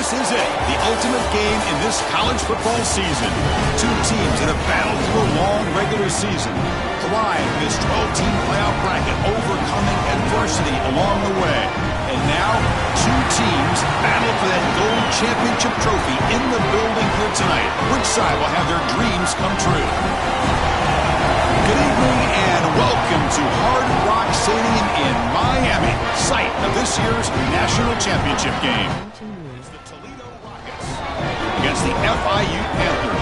This is it, the ultimate game in this college football season. Two teams that have battled through a long regular season, thrive in this 12-team playoff bracket, overcoming adversity along the way. And now, two teams battle for that gold championship trophy in the building here tonight. Which side will have their dreams come true? Good evening and welcome to Hard Rock Stadium in Miami, site of this year's national championship game. It's the Toledo Rockets against the FIU Panthers.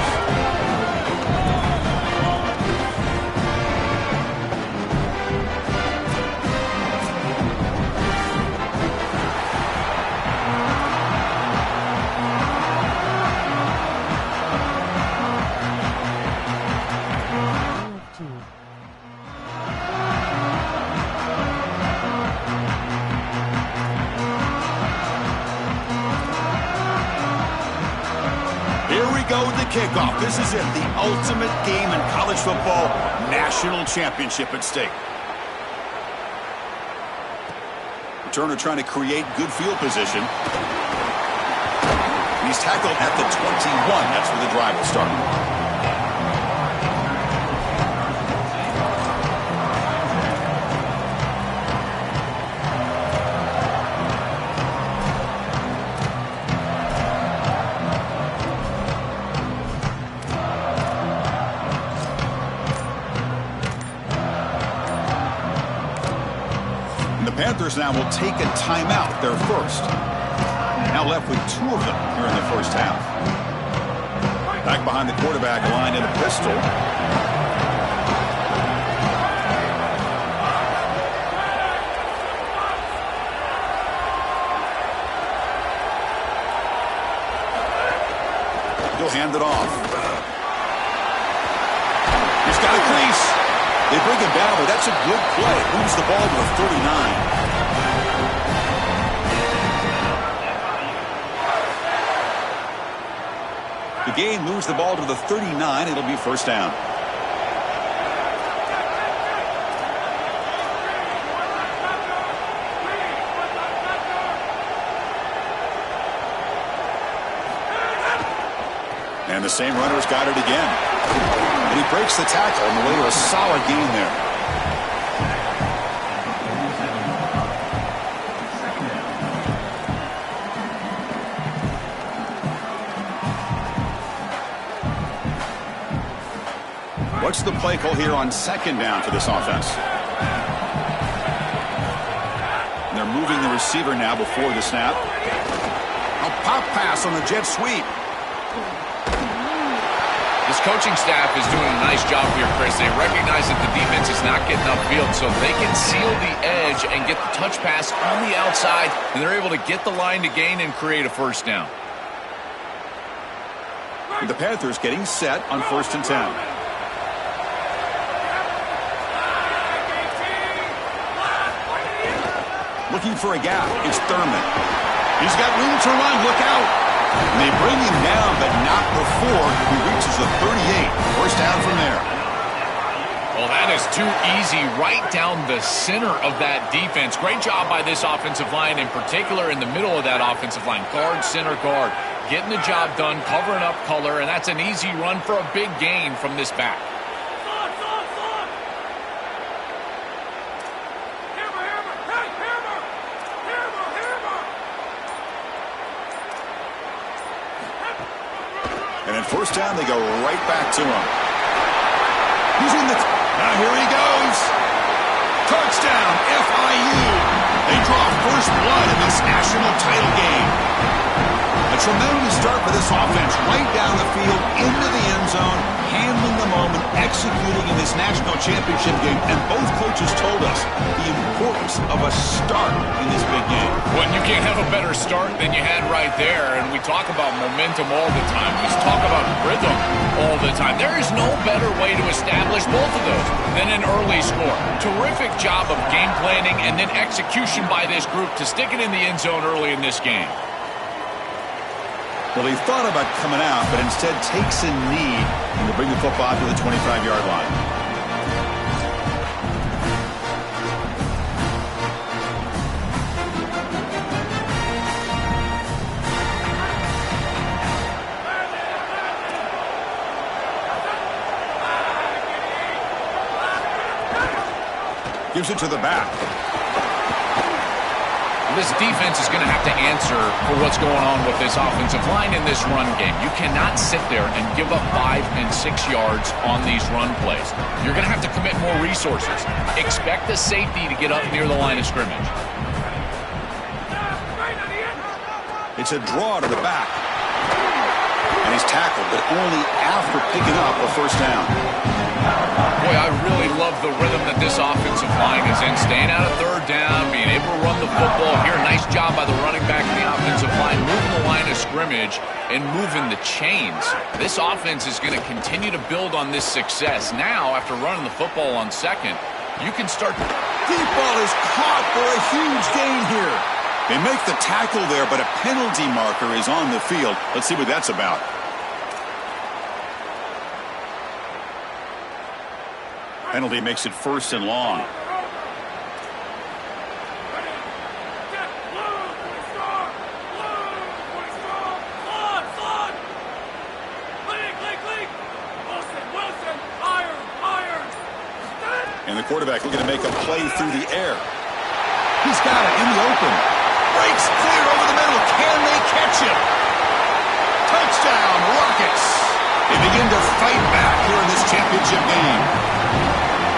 Kickoff. This is it, the ultimate game in college football, national championship at stake. Returner trying to create good field position. He's tackled at the 21. That's where the drive will start. Panthers now will take a timeout, their first. Now left with two of them here in the first half. Back behind the quarterback, aligned in a pistol. He'll hand it off. He's got a crease. They bring him down, but that's a good play. Moves the ball to the 39. The gain moves the ball to the 39. It'll be first down. And the same runner's got it again. And he breaks the tackle on the way to a solid gain there. What's the play call here on second down for this offense? And they're moving the receiver now before the snap. A pop pass on the jet sweep. This coaching staff is doing a nice job here, Chris. They recognize that the defense is not getting upfield, so they can seal the edge and get the touch pass on the outside, and they're able to get the line to gain and create a first down. The Panthers getting set on 1st and 10. Looking for a gap. It's Thurman. He's got room to run. Look out. And they bring him down, but not before he reaches the 38. First down from there. Well, that is too easy right down the center of that defense. Great job by this offensive line, in particular in the middle of that offensive line. Guard, center, guard. Getting the job done, covering up color, and that's an easy run for a big gain from this back. And at first down, they go right back to him. Using the... Now here he goes. Touchdown, FIU. They draw first blood in this national title game. A tremendous start for this offense. Right down the field, into the end zone, handling the moment, executing in this national championship game. And both coaches told us the importance of a start in this big game. Well, you can't have a better start than you had right there. And we talk about momentum all the time. We talk about rhythm all the time. There is no better way to establish both of those than an early score. Terrific job of game planning and then execution by this group to stick it in the end zone early in this game. Well, he thought about coming out, but instead takes a knee and to bring the football to the 25-yard line. Gives it to the back. This defense is going to have to answer for what's going on with this offensive line in this run game. You cannot sit there and give up 5 and 6 yards on these run plays. You're going to have to commit more resources. Expect the safety to get up near the line of scrimmage. It's a draw to the back. And he's tackled, but only after picking up a first down. Boy, I really love the rhythm that this offensive line is in. Staying out of third down, being able to run the football here. Nice job by the running back and the offensive line, moving the line of scrimmage and moving the chains. This offense is going to continue to build on this success. Now, after running the football on second, you can start. Deep ball is caught for a huge gain here. They make the tackle there, but a penalty marker is on the field. Let's see what that's about. Penalty makes it first and long. And the quarterback looking to make a play through the air. He's got it in the open. Breaks clear over the middle. Can they catch him? Touchdown, Rockets. They begin to fight back here in this championship game.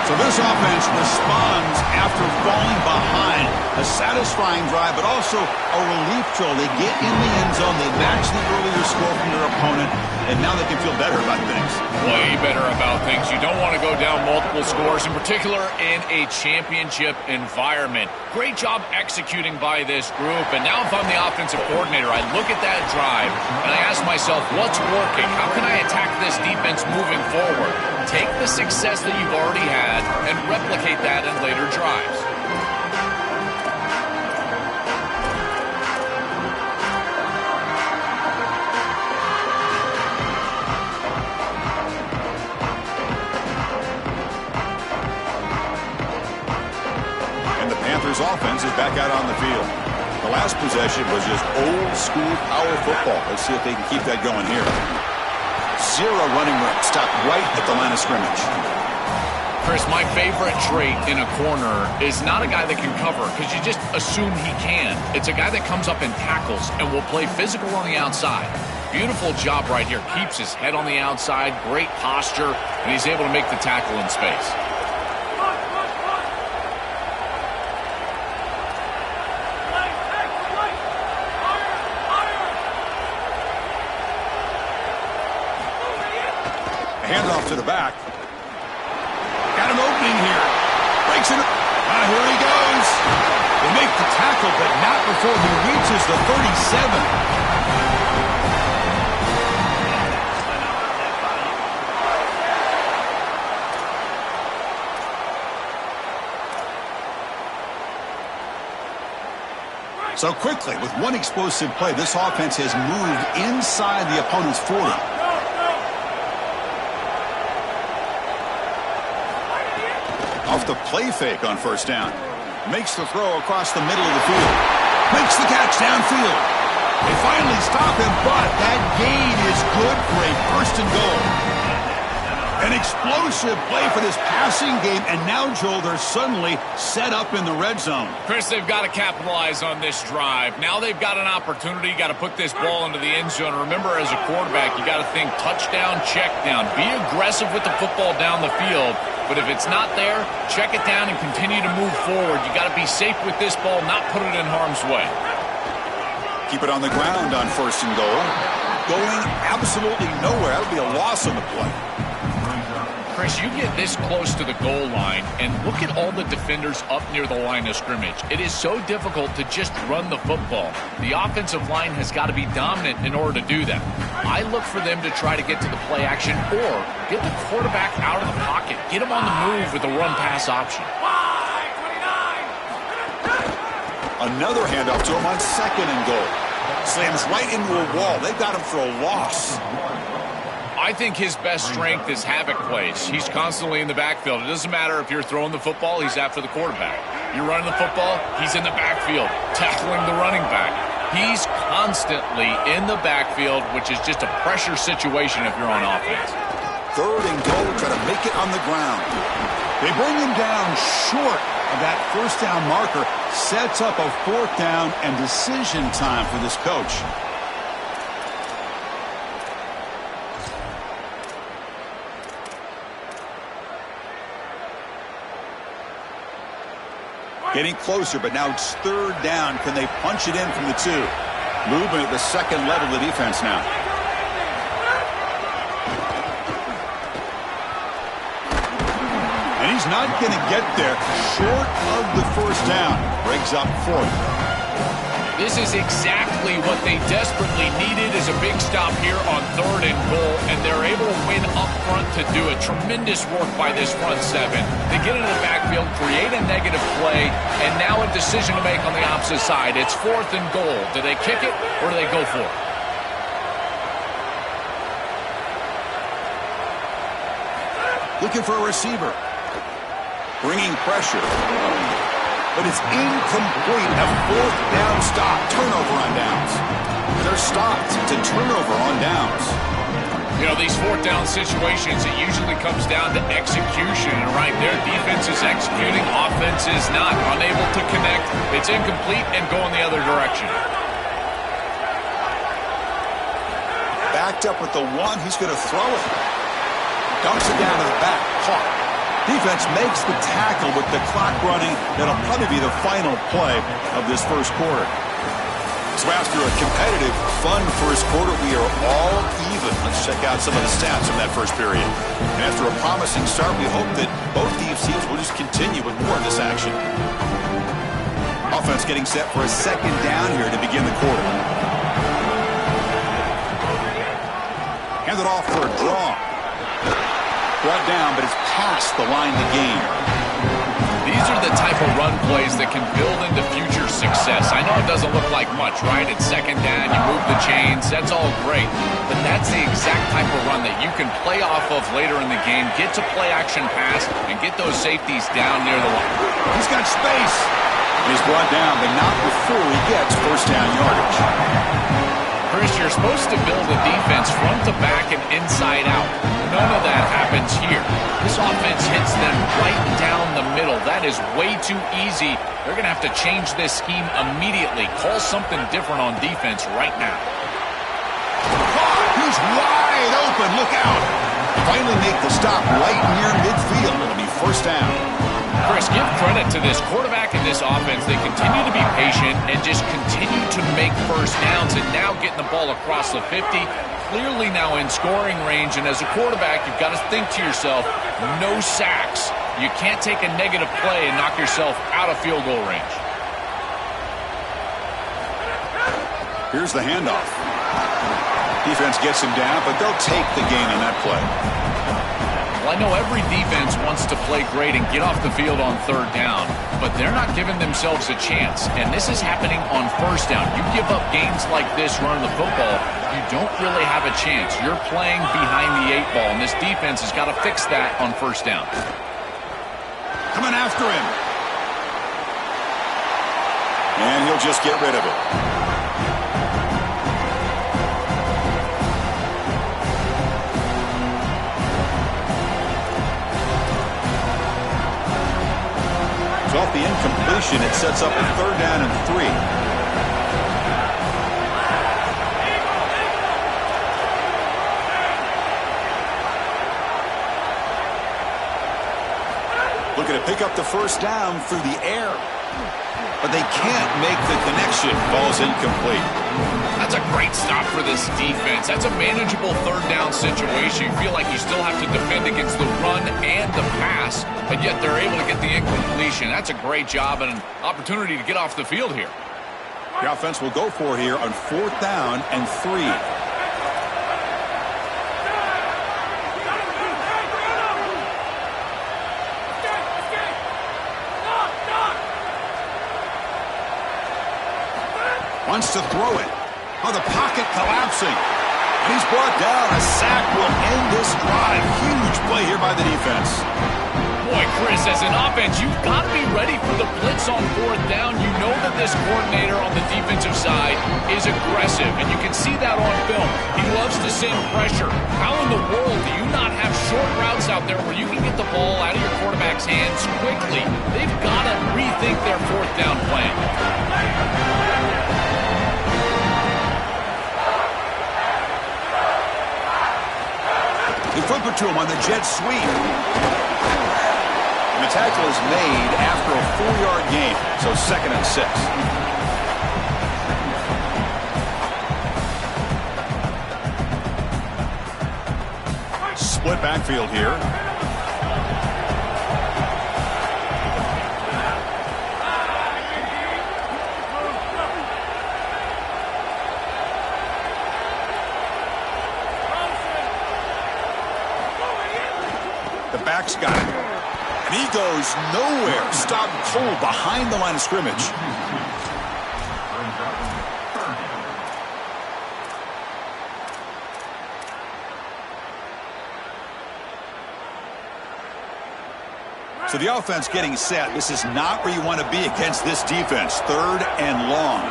So this offense responds after falling behind. A satisfying drive, but also a relief throw. They get in the end zone. They match the earlier score from their opponent, and now they can feel better about things. Way better about things. You don't want to go down multiple scores, in particular in a championship environment. Great job executing by this group. And now if I'm the offensive coordinator, I look at that drive, and I ask myself, what's working? How can I attack this defense moving forward? Take the success that you've already had and replicate that in later drives. And the Panthers offense is back out on the field. The last possession was just old school power football. Let's see if they can keep that going here. 0 running room. Stopped right at the line of scrimmage. Chris, my favorite trait in a corner is not a guy that can cover because you just assume he can. It's a guy that comes up and tackles and will play physical on the outside. Beautiful job right here. Keeps his head on the outside, great posture, and he's able to make the tackle in space. Handoff to the back. Got an opening here. Breaks it. Here he goes. They make the tackle, but not before he reaches the 37. So quickly, with one explosive play, this offense has moved inside the opponent's 40. Off the play fake on first down. Makes the throw across the middle of the field. Makes the catch downfield. They finally stop him, but that gain is good for a first and goal. An explosive play for this passing game, and now, Joel, they're suddenly set up in the red zone. Chris, they've got to capitalize on this drive. Now they've got an opportunity. You got to put this ball into the end zone. Remember, as a quarterback, you got to think touchdown, check down. Be aggressive with the football down the field. But if it's not there, check it down and continue to move forward. You got to be safe with this ball, not put it in harm's way. Keep it on the ground on first and goal. Going absolutely nowhere. That would be a loss on the play. Chris, you get this close to the goal line, and look at all the defenders up near the line of scrimmage. It is so difficult to just run the football. The offensive line has got to be dominant in order to do that. I look for them to try to get to the play action or get the quarterback out of the pocket. Get him on the move with a run-pass option. Another handoff to him on second and goal. Slams right into a wall. They've got him for a loss. I think his best strength is havoc plays. He's constantly in the backfield. It doesn't matter if you're throwing the football, he's after the quarterback. You're running the football, he's in the backfield, tackling the running back. He's constantly in the backfield, which is just a pressure situation if you're on offense. Third and goal, try to make it on the ground. They bring him down short of that first down marker sets up a fourth down and decision time for this coach. Getting closer, but now it's third down. Can they punch it in from the 2? Movement at the second level of the defense now. And he's not going to get there. Short of the first down. Brings up fourth. This is exactly what they desperately needed, is a big stop here on 3rd and goal, and they're able to win up front to do it. Tremendous work by this front 7. They get into the backfield, create a negative play, and now a decision to make on the opposite side. It's 4th and goal. Do they kick it or do they go for it? Looking for a receiver. Bringing pressure. But it's incomplete. A 4th down stop. Turnover on downs. They're stopped to turnover on downs. You know, these 4th down situations, it usually comes down to execution. And right there, defense is executing, offense is not. Unable to connect. It's incomplete and go in the other direction. Backed up with the 1. He's going to throw it. Dumps it down to the back. Caught. Defense makes the tackle with the clock running. That'll probably be the final play of this first quarter. So after a competitive, fun first quarter, we are all even. Let's check out some of the stats from that first period. And after a promising start, we hope that both these teams will just continue with more of this action. Offense getting set for a second down here to begin the quarter. Hand it off for a draw. Brought down, but it's past the line to gain. These are the type of run plays that can build into future success. I know it doesn't look like much, right? It's second down, you move the chains, that's all great. But that's the exact type of run that you can play off of later in the game, get to play action pass, and get those safeties down near the line. He's got space. He's brought down, but not before he gets first down yardage. Chris, you're supposed to build a defense front to back and inside out. None of that happens here. This offense hits them right down the middle. That is way too easy. They're going to have to change this scheme immediately. Call something different on defense right now. He's wide open. Look out. Finally make the stop right near midfield. It'll be first down. Chris, give credit to this quarterback and this offense. They continue to be patient and just continue to make first downs, and now getting the ball across the 50. Clearly now in scoring range, and as a quarterback, you've got to think to yourself, no sacks. You can't take a negative play and knock yourself out of field goal range. Here's the handoff. Defense gets him down, but they'll take the gain on that play. Well, I know every defense wants to play great and get off the field on third down, but they're not giving themselves a chance, and this is happening on first down. You give up games like this running the football, you don't really have a chance. You're playing behind the 8 ball, and this defense has got to fix that on first down. Coming after him. And he'll just get rid of it. Off the incompletion, it sets up a third down and 3. Looking to pick up the first down through the air. But they can't make the connection. Ball's incomplete. That's a great stop for this defense. That's a manageable third down situation. You feel like you still have to defend against the run and the pass, but yet they're able to get the incompletion. That's a great job and an opportunity to get off the field here. The offense will go for it here on 4th down and 3. Wants to throw it. Oh, the pocket collapsing. And he's brought down. A sack will end this drive. Huge play here by the defense. Boy, Chris, as an offense, you've got to be ready for the blitz on fourth down. You know that this coordinator on the defensive side is aggressive, and you can see that on film. He loves to send pressure. How in the world do you not have short routes out there where you can get the ball out of your quarterback's hands quickly? They've got to rethink their fourth down plan. They flip it to him on the jet sweep. And the tackle is made after a 4-yard gain, so 2nd and 6. Split backfield here. The back's got it. And he goes nowhere. Stopped cold behind the line of scrimmage. So the offense getting set. This is not where you want to be against this defense. 3rd and long.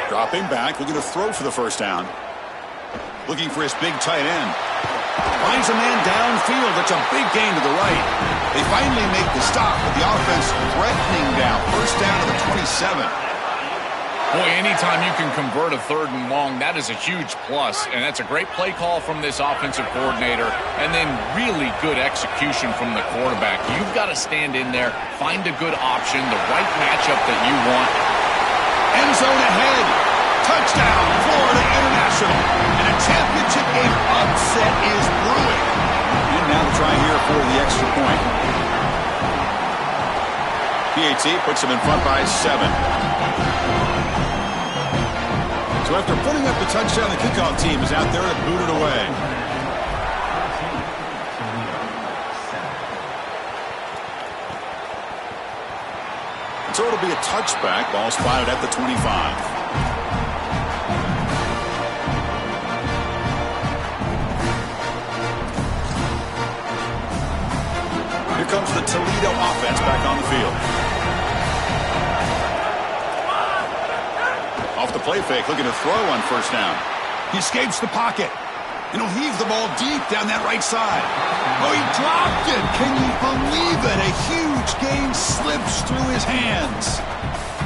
Dropping back, looking to throw for the first down. Looking for his big tight end. Finds a man downfield. That's a big gain to the right. They finally make the stop, but the offense threatening down. First down to the 27. Boy, anytime you can convert a 3rd and long, that is a huge plus. And that's a great play call from this offensive coordinator. And then really good execution from the quarterback. You've got to stand in there, find a good option, the right matchup that you want. End zone ahead. Touchdown, Florida International. And a championship game upset is brewing. And now to try here for the extra point. PAT puts them in front by 7. So after putting up the touchdown, the kickoff team is out there to boot it away. So it'll be a touchback. Ball spotted at the 25. Here comes the Toledo offense back on the field. Off the play fake, looking to throw on first down. He escapes the pocket. And he'll heave the ball deep down that right side. Oh, he dropped it. Can you believe it? A huge gain slips through his hands.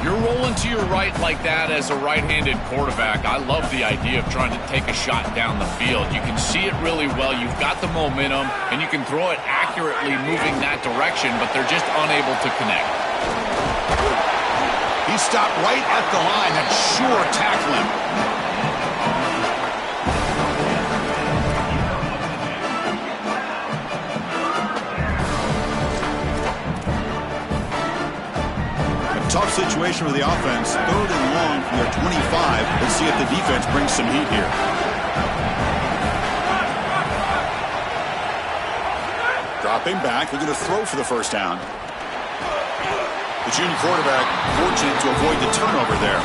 You're rolling to your right like that as a right-handed quarterback. I love the idea of trying to take a shot down the field. You can see it really well. You've got the momentum, and you can throw it accurately moving that direction, but they're just unable to connect. He stopped right at the line. That's sure tackling. Tough situation with the offense. 3rd and long from their 25. Let's see if the defense brings some heat here. Dropping back, looking to throw for the first down. The junior quarterback fortunate to avoid the turnover there.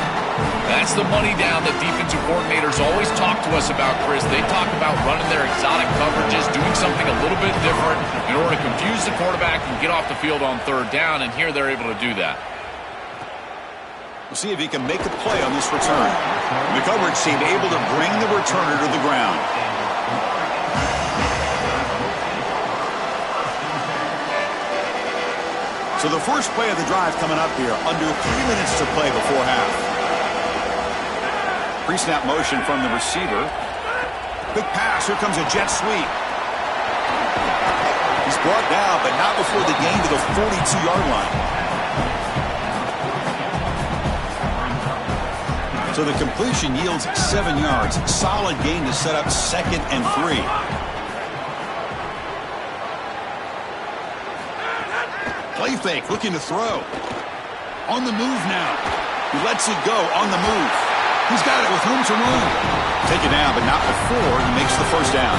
That's the money down that defensive coordinators always talk to us about, Chris. They talk about running their exotic coverages, doing something a little bit different in order to confuse the quarterback and get off the field on 3rd down, and here they're able to do that. We'll see if he can make a play on this return. The coverage team able to bring the returner to the ground. So the first play of the drive coming up here, under 3 minutes to play before half. Pre-snap motion from the receiver. Quick pass, here comes a jet sweep. He's brought down, but not before the gain to the 42-yard line. So the completion yields 7 yards. Solid gain to set up 2nd and 3. Play fake, looking to throw. On the move now. He lets it go on the move. He's got it with room to run. Take it down, but not before he makes the first down.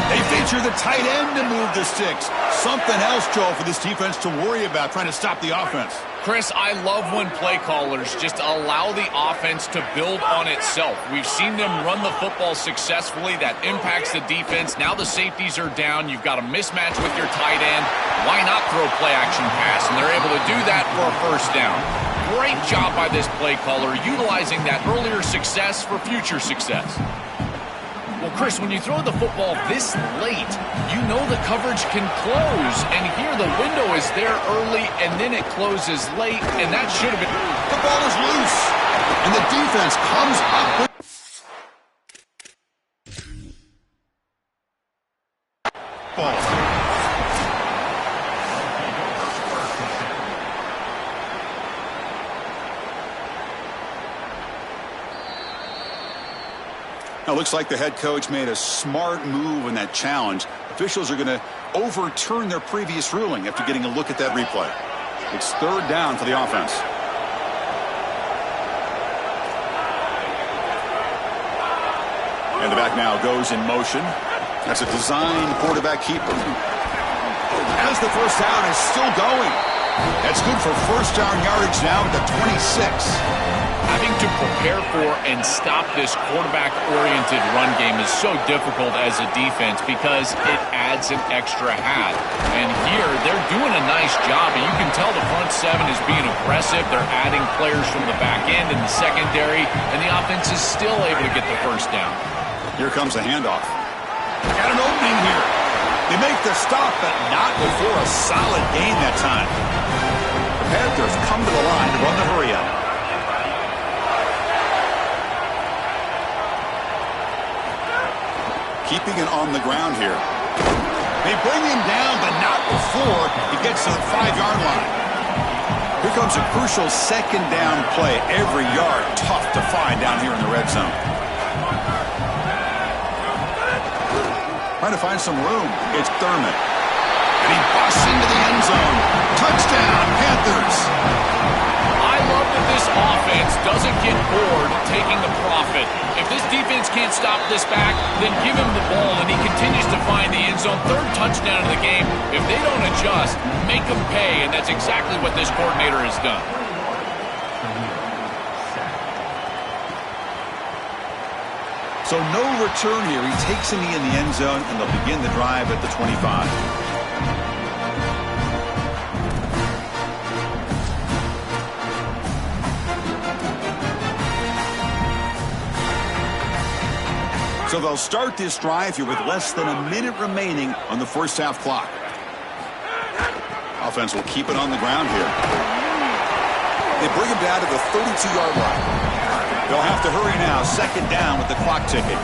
They feature the tight end to move the sticks. Something else, Joel, for this defense to worry about, trying to stop the offense. Chris, I love when play callers just allow the offense to build on itself. We've seen them run the football successfully. That impacts the defense. Now the safeties are down. You've got a mismatch with your tight end. Why not throw play-action pass? And they're able to do that for a first down. Great job by this play caller, utilizing that earlier success for future success. Well, Chris, when you throw the football this late, you know the coverage can close. And here the window is there early, and then it closes late, and that should have been... The ball is loose, and the defense comes up with... ball. Now, looks like the head coach made a smart move in that challenge. Officials are going to overturn their previous ruling after getting a look at that replay. It's third down for the offense. And the back now goes in motion. That's a design quarterback keeper. As the first down is still going. That's good for first down yardage now at the 26. Having to prepare for and stop this quarterback-oriented run game is so difficult as a defense because it adds an extra hat. And here, they're doing a nice job, and you can tell the front seven is being aggressive. They're adding players from the back end and the secondary, and the offense is still able to get the first down. Here comes a handoff. Got an opening here. They make the stop, but not before a solid gain that time. The Panthers come to the line to run the hurry-up. Keeping it on the ground here. They bring him down, but not before he gets to the 5-yard line. Here comes a crucial second down play. Every yard tough to find down here in the red zone. Trying to find some room. It's Thurman. And he busts into the end zone. Touchdown, Panthers. I love that this offense doesn't get bored taking the profit. If this defense can't stop this back, then give him the ball, and he continues to find the end zone. Third touchdown of the game. If they don't adjust, make them pay, and that's exactly what this coordinator has done. So no return here. He takes him in the end zone, and they'll begin the drive at the 25. So they'll start this drive here with less than a minute remaining on the first half clock. Offense will keep it on the ground here. They bring him down to the 32-yard line. They'll have to hurry now. Second down with the clock ticking.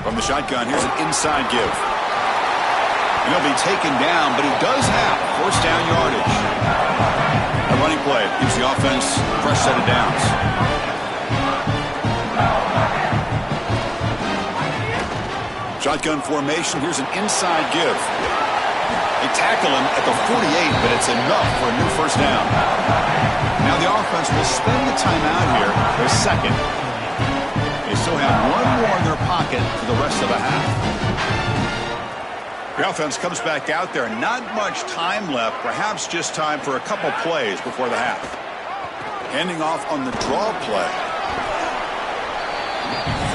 From the shotgun, here's an inside give. And he'll be taken down, but he does have first down yardage. A running play gives the offense a fresh set of downs. Shotgun formation. Here's an inside give. They tackle him at the 48, but it's enough for a new first down. Now the offense will spend the timeout here for a second. They still have one more in their pocket for the rest of the half. The offense comes back out there. Not much time left. Perhaps just time for a couple plays before the half. Handing off on the draw play.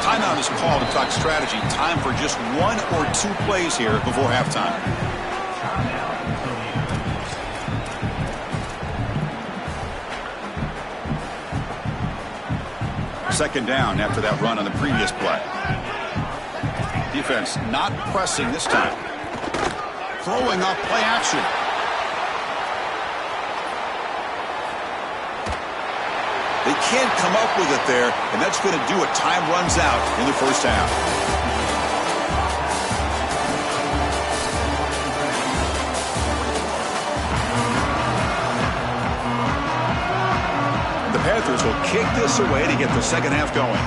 Timeout is called to talk strategy. Time for just one or two plays here before halftime. Second down after that run on the previous play. Defense not pressing this time. Throwing up play action. They can't come up with it there, and that's going to do it. Time runs out in the first half. The Panthers will kick this away to get the second half going.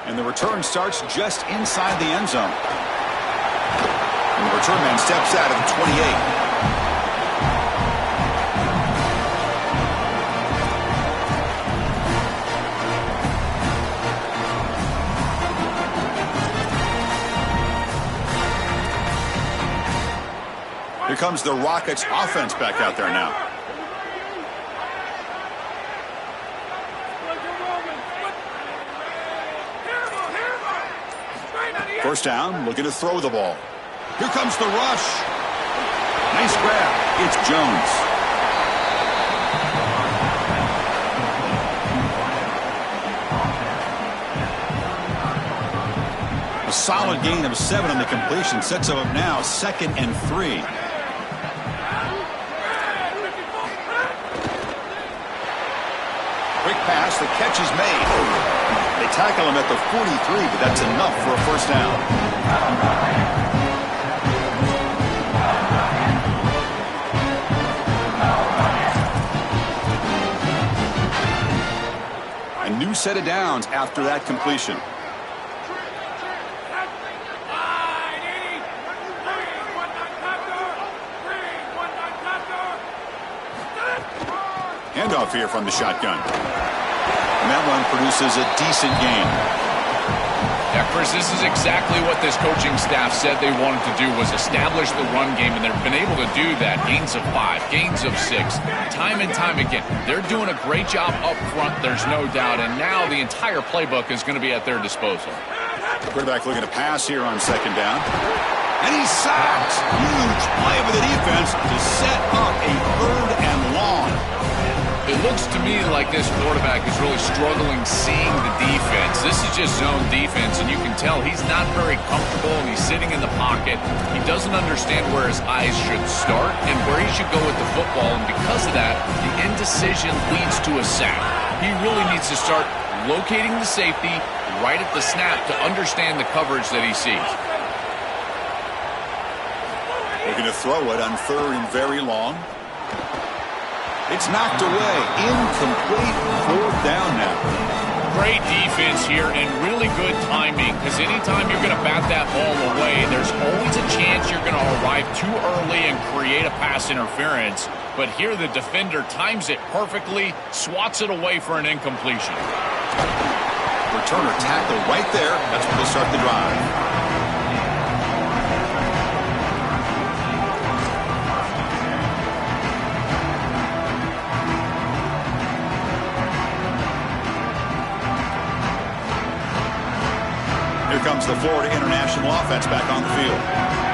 And the return starts just inside the end zone. return man steps out of the 28. Here comes the Rockets offense back out there now. First down, looking to throw the ball. Here comes the rush. Nice grab. It's Jones. A solid gain of 7 on the completion sets him up now 2nd and 3. Quick pass, the catch is made. They tackle him at the 43, but that's enough for a first down. A new set of downs after that completion. Handoff here from the shotgun. And that one produces a decent gain. Yeah, Chris, this is exactly what this coaching staff said they wanted to do, was establish the run game, and they've been able to do that. Gains of 5, gains of 6, time and time again. They're doing a great job up front, there's no doubt, and now the entire playbook is going to be at their disposal. Quarterback looking to pass here on 2nd down. And he's sacked. Huge play for the defense to set up a 3rd and long. It looks to me like this quarterback is really struggling seeing the defense. This is just zone defense, and you can tell he's not very comfortable, and he's sitting in the pocket. He doesn't understand where his eyes should start and where he should go with the football, and because of that, the indecision leads to a sack. He really needs to start locating the safety right at the snap to understand the coverage that he sees. Looking to throw it on 3rd and very long. It's knocked away. Incomplete. 4th down now. Great defense here and really good timing, because anytime you're going to bat that ball away, there's always a chance you're going to arrive too early and create a pass interference. But here the defender times it perfectly, swats it away for an incompletion. Returner tackle right there. That's where they start the drive. Here comes the Florida International offense back on the field.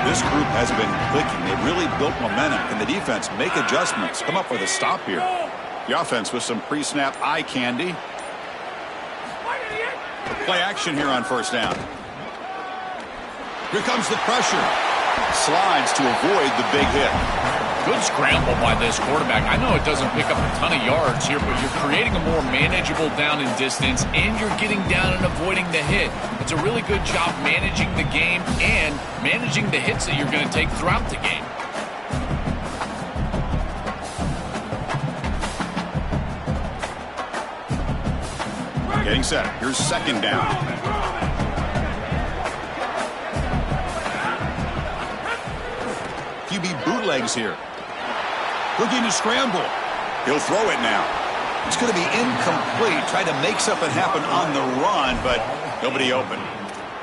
This group has been clicking. They've really built momentum. Can the defense make adjustments? Come up with a stop here. The offense with some pre-snap eye candy. Play action here on 1st down. Here comes the pressure. Slides to avoid the big hit. Good scramble by this quarterback. I know it doesn't pick up a ton of yards here, but you're creating a more manageable down and distance, and you're getting down and avoiding the hit. It's a really good job managing the game and managing the hits that you're going to take throughout the game. Getting set. Here's 2nd down. QB bootlegs here. Looking to scramble. He'll throw it now. It's going to be incomplete. Tried to make something happen on the run, but nobody open.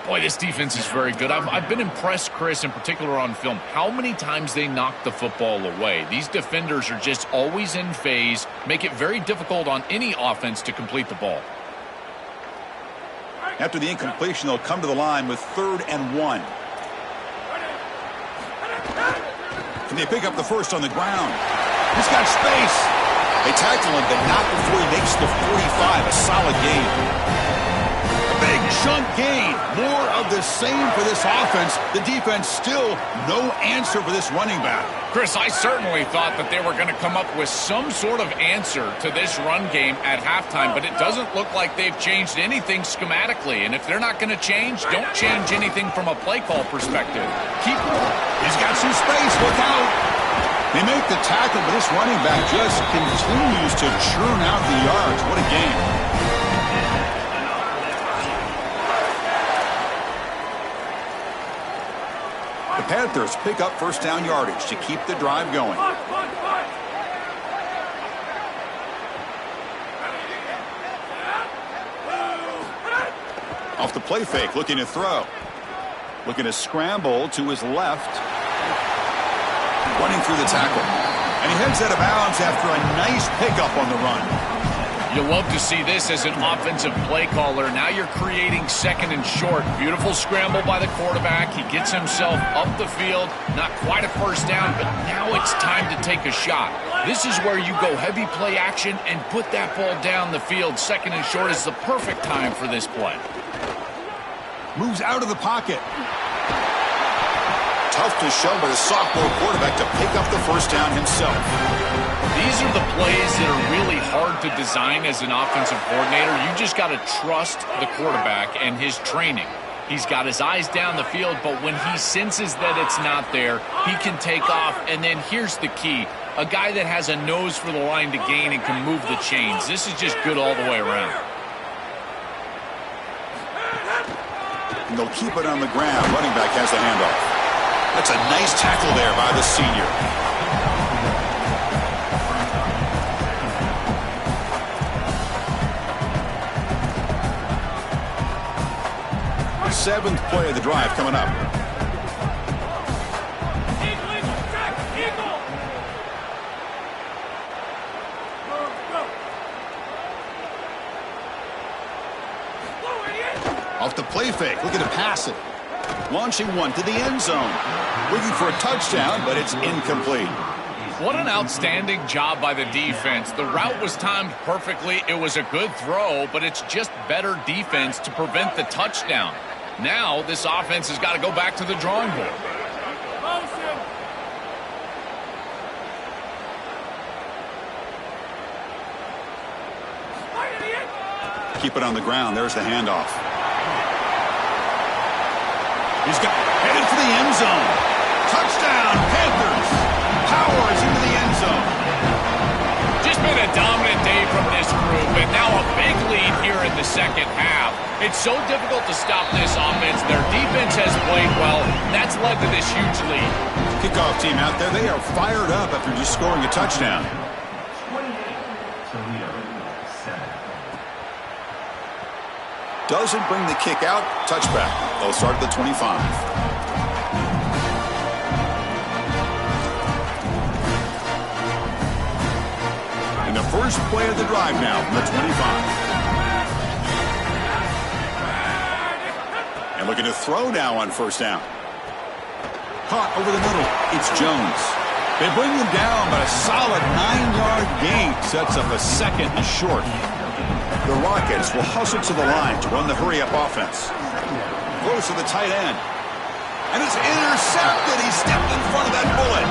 Boy, this defense is very good. I've been impressed, Chris, in particular on film, how many times they knock the football away. These defenders are just always in phase, make it very difficult on any offense to complete the ball. After the incompletion, they'll come to the line with 3rd and 1. Can they pick up the first on the ground? He's got space. They tackle him, but not before he makes the 45. A solid gain. A big chunk gain. More of the same for this offense. The defense still no answer for this running back. Chris, I certainly thought that they were going to come up with some sort of answer to this run game at halftime, but it doesn't look like they've changed anything schematically. And if they're not going to change, don't change anything from a play call perspective. He's got some space. Look out. They make the tackle, but this running back just continues to churn out the yards. What a game. The pad Panthers pick up first down yardage to keep the drive going. Off the play fake, looking to throw. Looking to scramble to his left. Running through the tackle. And he heads out of bounds after a nice pickup on the run. You love to see this as an offensive play caller. Now you're creating second and short. Beautiful scramble by the quarterback. He gets himself up the field. Not quite a first down, but now it's time to take a shot. This is where you go heavy play action and put that ball down the field. Second and short is the perfect time for this play. Moves out of the pocket. Tough to show by the sophomore quarterback to pick up the first down himself. These are the plays that are really hard to design as an offensive coordinator. You just got to trust the quarterback and his training. He's got his eyes down the field, but when he senses that it's not there, he can take off. And then here's the key. A guy that has a nose for the line to gain and can move the chains. This is just good all the way around. And they'll keep it on the ground. Running back has the handoff. That's a nice tackle there by the senior. Seventh play of the drive coming up. Off the play fake, looking to pass it. Launching one to the end zone. Looking for a touchdown, but it's incomplete. What an outstanding job by the defense. The route was timed perfectly. It was a good throw, but it's just better defense to prevent the touchdown. Now this offense has got to go back to the drawing board. Keep it on the ground. There's the handoff. He's got headed for the end zone. Touchdown, Panthers. Powers into the end zone. Just been a dominant day from this group, and now a big lead here in the second half. It's so difficult to stop this offense. Their defense has played well. That's led to this huge lead. Kickoff team out there, they are fired up after just scoring a touchdown. Doesn't bring the kick out. Touchback. They'll start at the 25. And the first play of the drive now from the 25. And looking to throw now on first down. Caught over the middle. It's Jones. They bring him down, but a solid 9-yard gain sets up a second and short. The Rockets will hustle to the line to run the hurry-up offense. Goes to the tight end. And it's intercepted. He stepped in front of that bullet.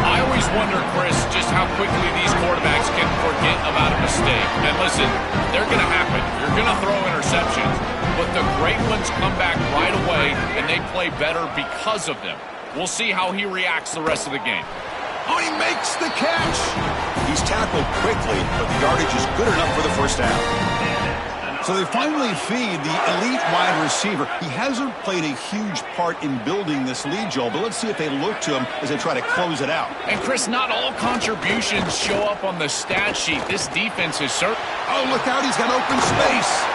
I always wonder, Chris, just how quickly these quarterbacks can forget about a mistake. And listen, they're going to happen. You're going to throw interceptions. But the great ones come back right away, and they play better because of them. We'll see how he reacts the rest of the game. Oh, he makes the catch. He's tackled quickly, but the yardage is good enough for the first down. So they finally feed the elite wide receiver. He hasn't played a huge part in building this lead, Joel, but let's see if they look to him as they try to close it out. And, Chris, not all contributions show up on the stat sheet. This defense is certain. Oh, look out. He's got open space.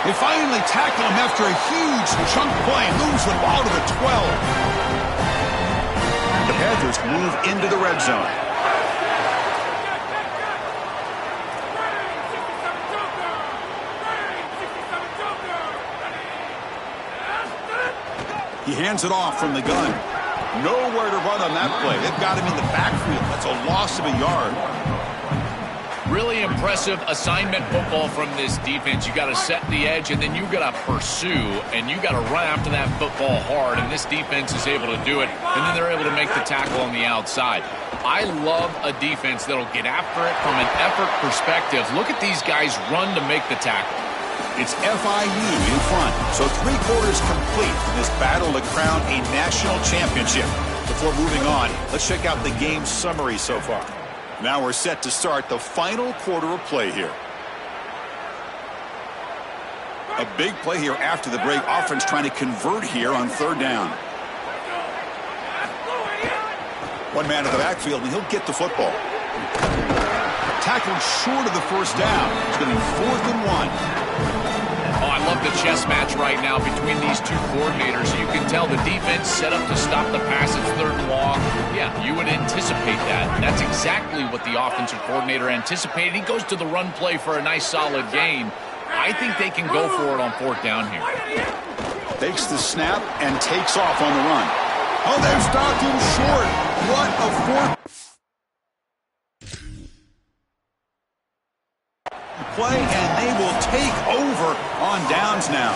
They finally tackle him after a huge chunk play. Moves the ball to the 12. The Panthers move into the red zone. He hands it off from the gun. Nowhere to run on that play. They've got him in the backfield. That's a loss of a yard. Really impressive assignment football from this defense. You got to set the edge, and then you got to pursue, and you got to run after that football hard, and this defense is able to do it, and then they're able to make the tackle on the outside. I love a defense that'll get after it from an effort perspective. Look at these guys run to make the tackle. It's FIU in front, so 3 quarters complete in this battle to crown a national championship. Before moving on, let's check out the game summary so far. Now we're set to start the final quarter of play here. A big play here after the break. Offense trying to convert here on third down. One man in the backfield, and he'll get the football. Tackled short of the first down. It's going to be 4th and 1. Oh, I love the chess match right now between these two coordinators. You can tell the defense set up to stop the pass. It's 3rd and long. Yeah, you would anticipate that. That's exactly what the offensive coordinator anticipated. He goes to the run play for a nice solid gain. I think they can go for it on 4th down here. Takes the snap and takes off on the run. Oh, they've stopped him short. What a 4th play, and they will take over on downs now.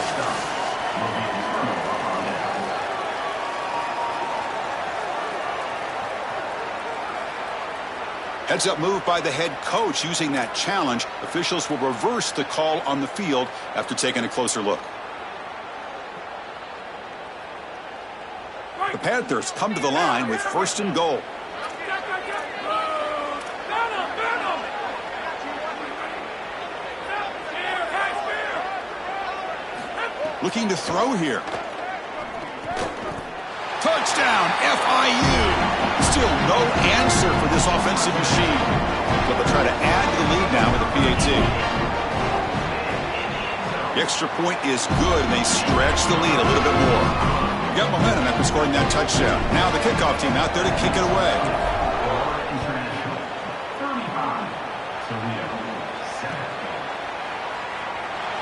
Heads-up move by the head coach using that challenge. Officials will reverse the call on the field after taking a closer look. The Panthers come to the line with 1st and goal. Looking to throw here. Touchdown, FIU. Still no answer for this offensive machine. But they'll try to add to the lead now with a PAT. The extra point is good, and they stretch the lead a little bit more. Got momentum after scoring that touchdown. Now the kickoff team out there to kick it away.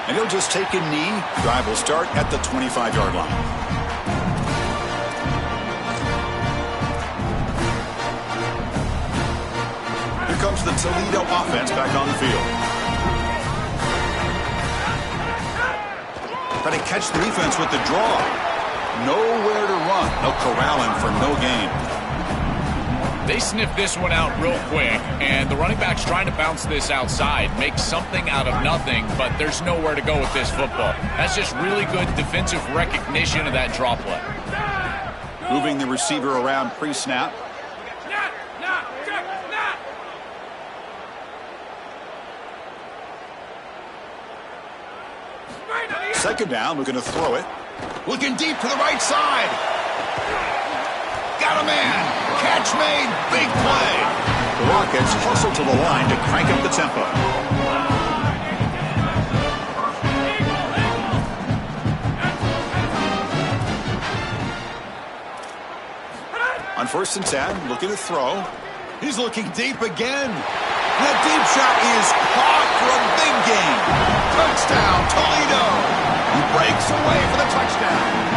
And he'll just take a knee. Drive will start at the 25-yard line. Here comes the Toledo offense back on the field. Try to catch the defense with the draw. Nowhere to run. No corralling for no gain. They sniff this one out real quick, and the running back's trying to bounce this outside, make something out of nothing, but there's nowhere to go with this football. That's just really good defensive recognition of that draw play. Moving the receiver around pre-snap. Second down, we're going to throw it. Looking deep to the right side. Got a man. Catch made. Big play. The Rockets hustle to the line to crank up the tempo. On 1st and 10, looking to throw. He's looking deep again. That deep shot is caught for a big gain. Touchdown, Toledo. He breaks away for the touchdown.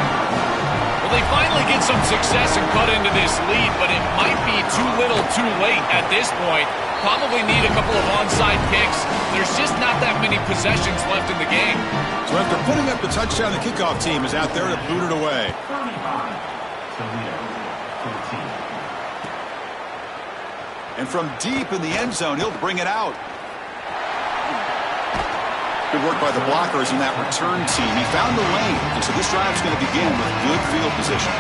Well, they finally get some success and cut into this lead, but it might be too little too late at this point. Probably need a couple of onside kicks. There's just not that many possessions left in the game. So after putting up the touchdown, the kickoff team is out there to boot it away. And from deep in the end zone, he'll bring it out. Good work by the blockers in that return team. He found the lane, and so this drive's going to begin with good field position.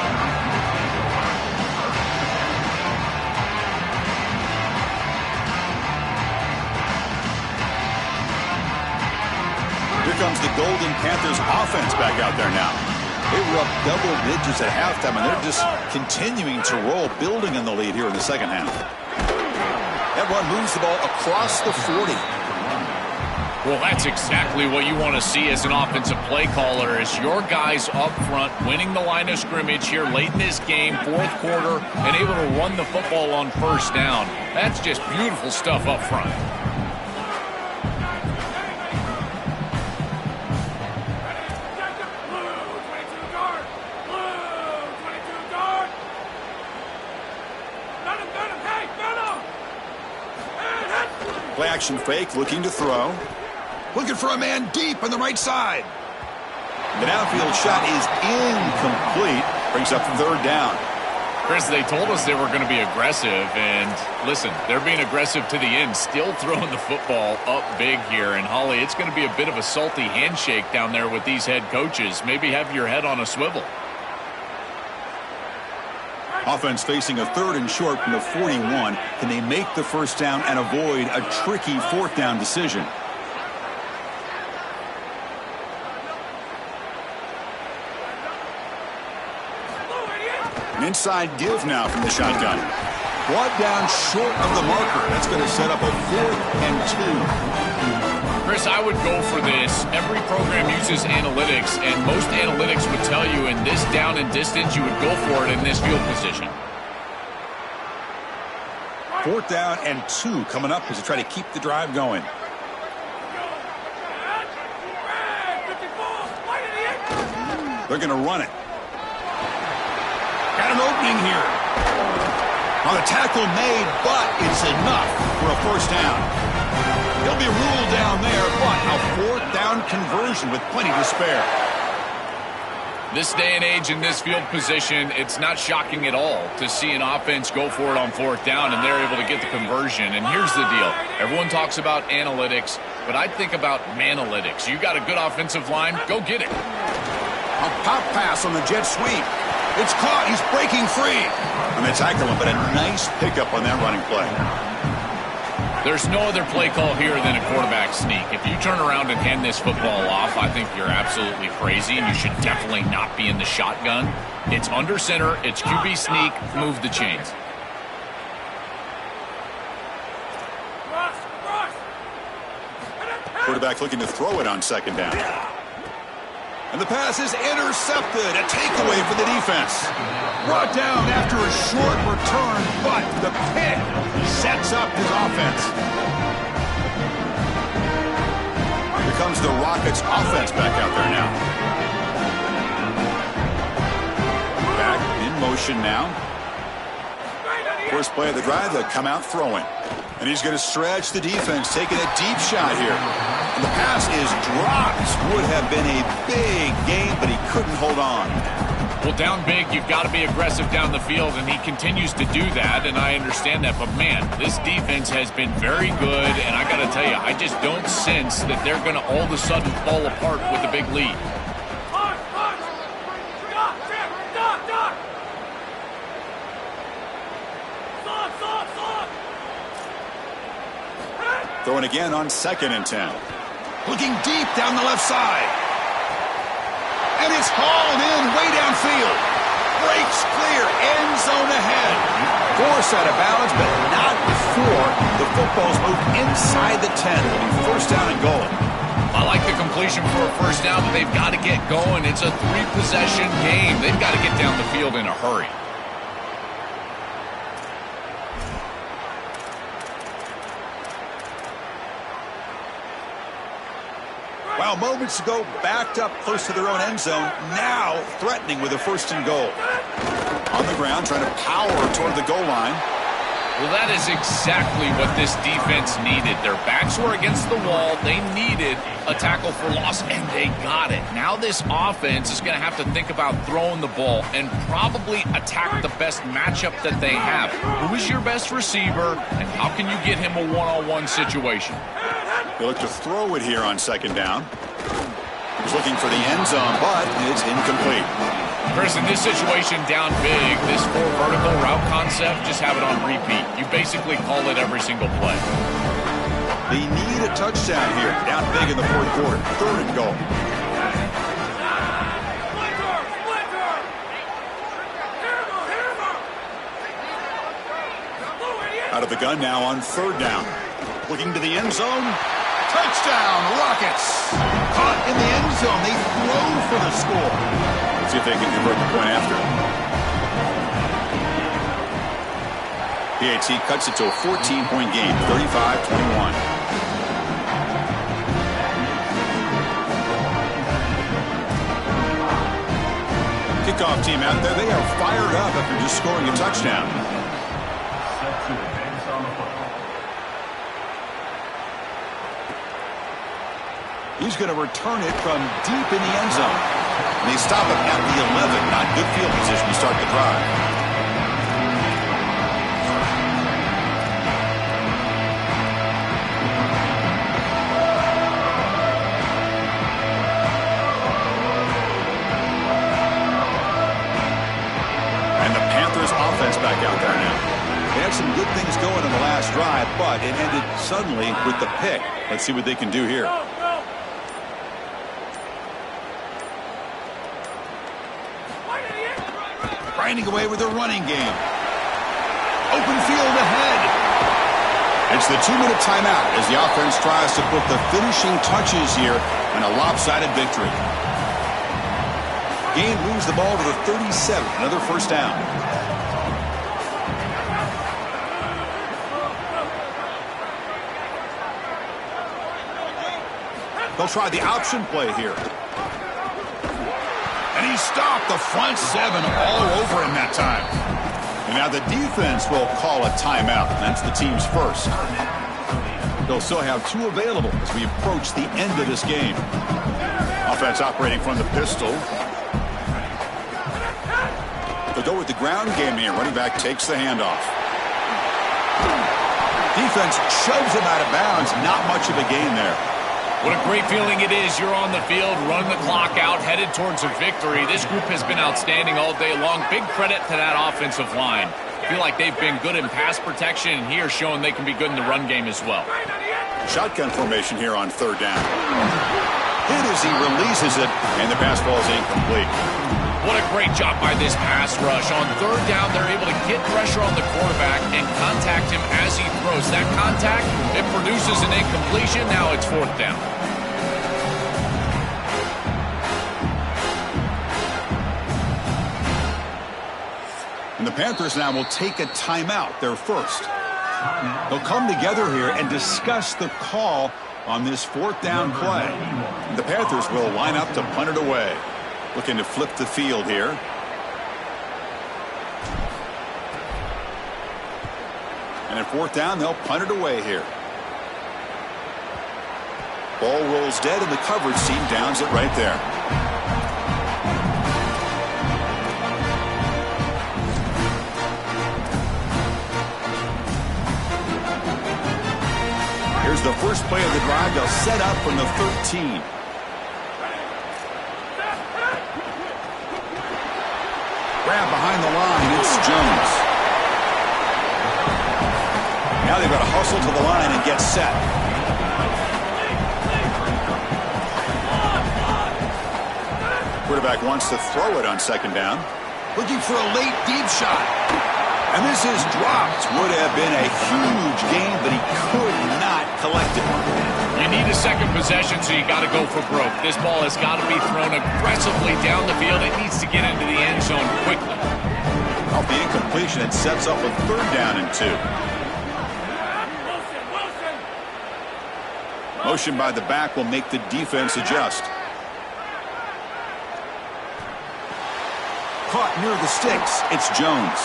Here comes the Golden Panthers offense back out there now. They were up double digits at halftime, and they're just continuing to roll, building in the lead here in the second half. That run moves the ball across the 40. Well, that's exactly what you want to see as an offensive play caller, is your guys up front winning the line of scrimmage here late in this game, 4th quarter, and able to run the football on 1st down. That's just beautiful stuff up front. Play action fake, looking to throw. Looking for a man deep on the right side. The downfield shot is incomplete. Brings up 3rd down. Chris, they told us they were going to be aggressive, and listen, they're being aggressive to the end, still throwing the football up big here. And, Holly, it's going to be a bit of a salty handshake down there with these head coaches. Maybe have your head on a swivel. Offense facing a 3rd and short from the 41. Can they make the 1st down and avoid a tricky 4th down decision? An inside give now from the shotgun. Brought down short of the marker. That's going to set up a 4th and 2. Chris, I would go for this. Every program uses analytics, and most analytics would tell you in this down and distance, you would go for it in this field position. 4th down and 2 coming up as they try to keep the drive going. They're going to run it. Got an opening here. On a tackle made, but it's enough for a 1st down. He'll be ruled down there, but a 4th down conversion with plenty to spare. This day and age in this field position, it's not shocking at all to see an offense go for it on 4th down, and they're able to get the conversion. And here's the deal. Everyone talks about analytics, but I think about manalytics. You got a good offensive line, go get it. A pop pass on the jet sweep. It's caught. He's breaking free. And they tackle him, but a nice pickup on that running play. There's no other play call here than a quarterback sneak. If you turn around and hand this football off, I think you're absolutely crazy, and you should definitely not be in the shotgun. It's under center. It's QB sneak. Move the chains. Quarterback looking to throw it on 2nd down. And the pass is intercepted. A takeaway for the defense. Brought down after a short return, but the pick sets up his offense. Here comes the Rockets offense back out there now. Back in motion now. First play of the drive, they'll come out throwing. And he's going to stretch the defense, taking a deep shot here. And the pass is dropped. Would have been a big gain, but he couldn't hold on. Well, down big, you've got to be aggressive down the field, and he continues to do that, and I understand that. But, man, this defense has been very good, and I got to tell you, I just don't sense that they're going to all of a sudden fall apart with a big lead. Throwing again on 2nd and 10. Looking deep down the left side. And it's hauled in way downfield. Breaks clear. End zone ahead. Force out of bounds, but not before the football's moved inside the 10. It'll be 1st down and goal. I like the completion for a 1st down, but they've got to get going. It's a 3-possession game. They've got to get down the field in a hurry. Well, moments ago, backed up close to their own end zone. Now threatening with a 1st and goal. On the ground, trying to power toward the goal line. Well, that is exactly what this defense needed. Their backs were against the wall. They needed a tackle for loss, and they got it. Now this offense is going to have to think about throwing the ball and probably attack the best matchup that they have. Who is your best receiver, and how can you get him a one-on-one situation? They look to throw it here on 2nd down. He's looking for the end zone, but it's incomplete. Chris, in this situation down big, this 4 vertical route concept, just have it on repeat. You basically call it every single play. They need a touchdown here. Down big in the 4th quarter. 3rd and goal. Out of the gun now on 3rd down. Looking to the end zone. Touchdown, Rockets. Caught in the end zone. They throw for the score. Let's see if they can convert the point after. PAT cuts it to a 14-point game, 35-21. Kickoff team out there. They are fired up after just scoring a touchdown. He's going to return it from deep in the end zone. And they stop him at the 11. Not good field position to start the drive. And the Panthers offense back out there now. They had some good things going in the last drive, but it ended suddenly with the pick. Let's see what they can do here. Grinding away with a running game. Open field ahead. It's the 2-minute timeout as the offense tries to put the finishing touches here in a lopsided victory. Gain moves the ball to the 37, another first down. They'll try the option play here. And he stopped the front seven all over him that time. And now the defense will call a timeout. That's the team's first. They'll still have 2 available as we approach the end of this game. Offense operating from the pistol. They'll go with the ground game here. Running back takes the handoff. Defense shoves him out of bounds. Not much of a gain there. What a great feeling it is. You're on the field, running the clock out, headed towards a victory. This group has been outstanding all day long. Big credit to that offensive line. I feel like they've been good in pass protection, and here showing they can be good in the run game as well. Shotgun formation here on 3rd down. Hit as he releases it, and the pass ball is incomplete. What a great job by this pass rush. On 3rd down, they're able to get pressure on the quarterback and contact him as he throws. That contact, it produces an incompletion. Now it's 4th down. And the Panthers now will take a timeout, their first. They'll come together here and discuss the call on this 4th down play. The Panthers will line up to punt it away. Looking to flip the field here. And at 4th down, they'll punt it away here. Ball rolls dead, and the coverage team downs it right there. Here's the first play of the drive. They'll set up from the 13. Grab behind the line. It's Jones. Now they've got to hustle to the line and get set. Quarterback wants to throw it on 2nd down. Looking for a late deep shot. And this is dropped. Would have been a huge gain, but he could not collect it. You need a second possession, so you got to go for broke. This ball has got to be thrown aggressively down the field. It needs to get into the end zone quickly. Off the incompletion, it sets up a 3rd down and 2. Motion by the back will make the defense adjust. Caught near the sticks. It's Jones.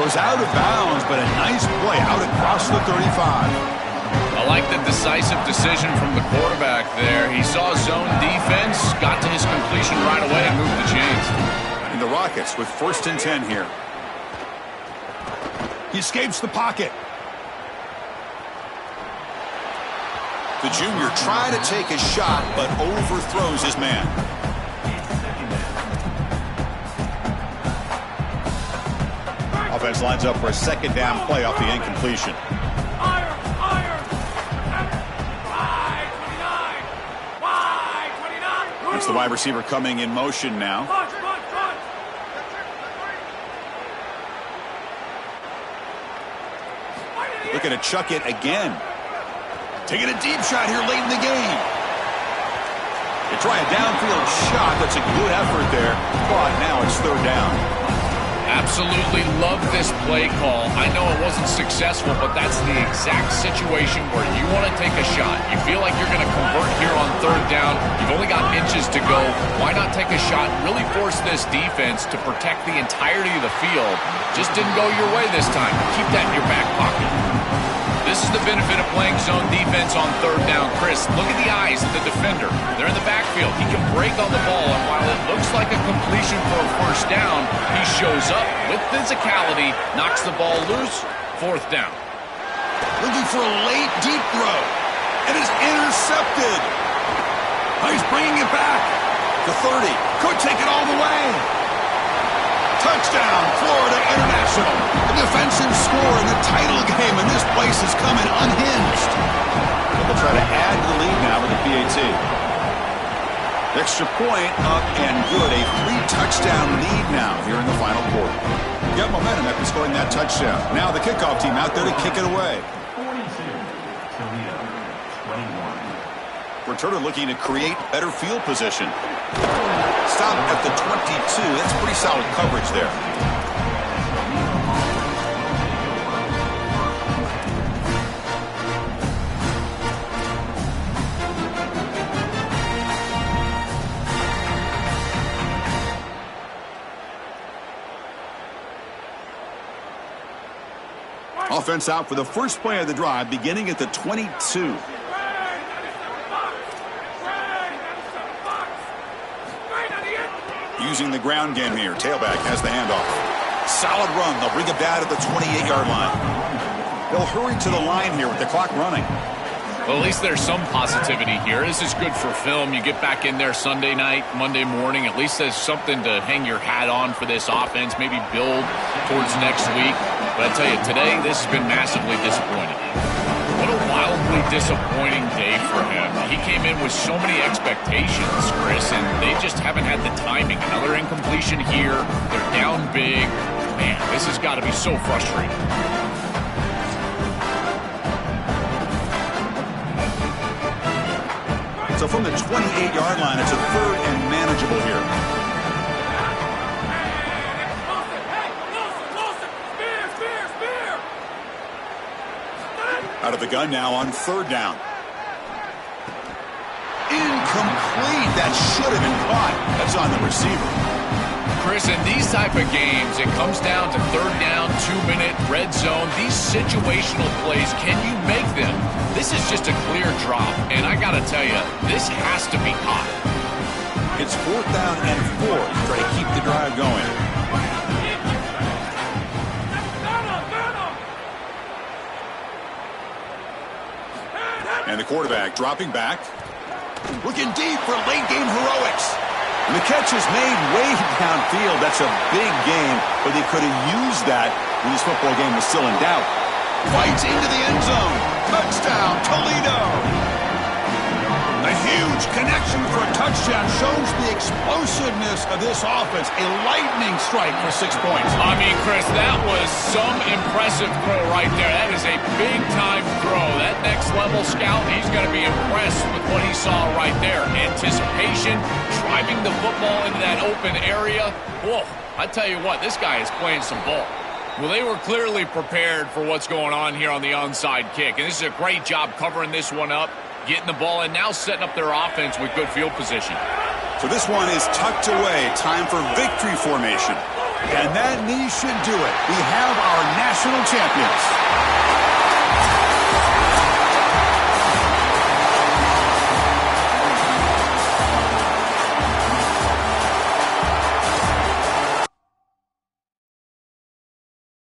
Goes out of bounds, but a nice play out across the 35. I like the decisive decision from the quarterback there. He saw zone defense, got to his completion right away, and moved the chains. And the Rockets with 1st and 10 here. He escapes the pocket. The junior trying to take a shot, but overthrows his man. Offense lines up for a 2nd down play off the incompletion. It's the wide receiver coming in motion now. Looking to chuck it again. Taking a deep shot here late in the game. They try a downfield shot. That's a good effort there. But now it's 3rd down. Absolutely love this play call. I know it wasn't successful, but that's the exact situation where you want to take a shot. You feel like you're going to convert here on 3rd down. You've only got inches to go. Why not take a shot? Really force this defense to protect the entirety of the field. Just didn't go your way this time. Keep that in your back pocket. This is the benefit of playing zone defense on 3rd down. Chris, look at the eyes of the defender. They're in the backfield. He can break on the ball, and while it looks like a completion for a 1st down, he shows up with physicality, knocks the ball loose, 4th down. Looking for a late deep throw, and is intercepted. He's bringing it back. The 30. Could take it all the way. Touchdown, Florida International. A defensive score in the title game, and this place is coming unhinged. They'll try to add to the lead now with the PAT. Extra point up and good. A 3-touchdown lead now here in the final quarter. Got momentum after scoring that touchdown. Now the kickoff team out there to kick it away. 42, Toledo, 21. Returner looking to create better field position. Stop at the 22. That's pretty solid coverage there. Offense out for the first play of the drive, beginning at the 22. Using the ground game here. Tailback has the handoff. Solid run. They'll bring it down at the 28-yard line. They'll hurry to the line here with the clock running. Well, at least there's some positivity here. This is good for film. You get back in there Sunday night, Monday morning. At least there's something to hang your hat on for this offense, maybe build towards next week. But I tell you, today, this has been massively disappointing. What a wildly disappointing day for him. He came in with so many expectations, Chris, and they just haven't had the timing. Another incompletion here. They're down big. Man, this has got to be so frustrating. So from the 28-yard line, it's a third and manageable here. Out of the gun now on third down. Incomplete. That should have been caught. That's on the receiver. Chris, in these type of games, it comes down to third down, 2-minute, red zone. These situational plays, can you make them? This is just a clear drop, and I got to tell you, this has to be caught. It's fourth down and 4 to try to keep the drive going. And the quarterback dropping back. Looking deep for late-game heroics. And the catch is made way downfield. That's a big game, but they could have used that when this football game was still in doubt. Fights into the end zone. Touchdown, Toledo. A huge connection for a touchdown shows the explosiveness of this offense. A lightning strike for 6 points. I mean, Chris, that was some impressive throw right there. That is a big-time throw. That next-level scout, he's going to be impressed with what he saw right there. Anticipation, driving the football into that open area. Whoa, I tell you what, this guy is playing some ball. Well, they were clearly prepared for what's going on here on the onside kick, and this is a great job covering this one up, getting the ball in, now setting up their offense with good field position. So this one is tucked away. Time for victory formation. And that knee should do it. We have our national champions.